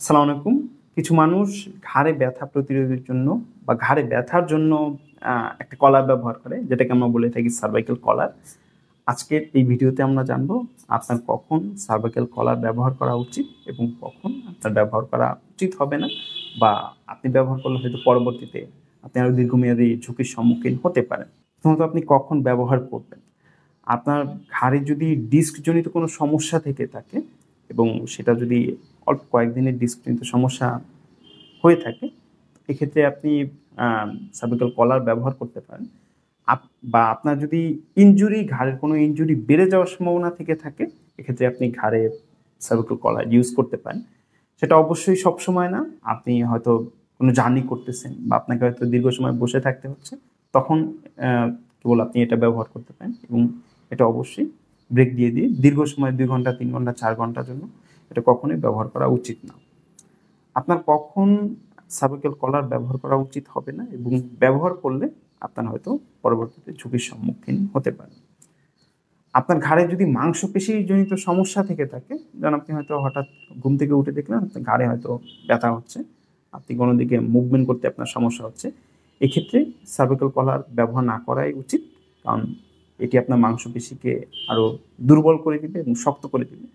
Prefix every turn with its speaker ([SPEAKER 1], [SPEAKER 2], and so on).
[SPEAKER 1] আসসালামু আলাইকুম। কিছু মানুষ ঘাড়ে ব্যথা প্রতিরোধের জন্য বা ঘাড়ে ব্যথার জন্য একটা কলার ব্যবহার করে, যেটাকে আমরা বলে থাকি সার্ভাইকাল কলার। আজকের এই ভিডিওতে আমরা জানবো আপনার কখন সার্ভাইকাল কলার ব্যবহার করা উচিত এবং কখন আপনার ব্যবহার করা উচিত হবে না, বা আপনি ব্যবহার করলে হয়তো পরবর্তীতে আপনি আরো দীর্ঘমেয়াদী ঝুঁকির সম্মুখীন হতে পারেন। প্রথমত আপনি কখন ব্যবহার করবেন? আপনার ঘাড়ে যদি ডিস্কজনিত কোনো সমস্যা থেকে থাকে এবং সেটা যদি অল্প কয়েকদিনের ডিস্কজনিত সমস্যা হয়ে থাকে, এক্ষেত্রে আপনি সার্ভিক্যাল কলার ব্যবহার করতে পারেন। বা আপনার যদি ঘাড়ের কোনো ইনজুরি বেড়ে যাওয়ার সম্ভাবনা থেকে থাকে, এক্ষেত্রে আপনি ঘাড়ে সার্ভিক্যাল কলার ইউজ করতে পারেন। সেটা অবশ্যই সবসময় না। আপনি হয়তো কোনো জার্নি করতেছেন বা আপনাকে হয়তো দীর্ঘ সময় বসে থাকতে হচ্ছে, তখন কেবল আপনি এটা ব্যবহার করতে পারেন। এবং এটা অবশ্যই ব্রেক দিয়ে দীর্ঘ সময় 2 ঘন্টা, 3 ঘন্টা, 4 ঘন্টার জন্য এটা কখনোই ব্যবহার করা উচিত না। আপনার কখন সার্ভিক্যাল কলার ব্যবহার করা উচিত হবে না এবং ব্যবহার করলে আপনার হয়তো পরবর্তীতে ঝুঁকির সম্মুখীন হতে পারেন। আপনার ঘাড়ে যদি মাংসপেশিজনিত সমস্যা থেকে থাকে, যেমন আপনি হয়তো হঠাৎ ঘুম থেকে উঠে দেখলেন আপনার ঘাড়ে হয়তো ব্যথা হচ্ছে, আপনি কোনো দিকে মুভমেন্ট করতে আপনার সমস্যা হচ্ছে, এক্ষেত্রে সার্ভিক্যাল কলার ব্যবহার না করাই উচিত। কারণ এটি আপনার মাংসপেশিকে আরও দুর্বল করে দিবে এবং শক্ত করে দিবে,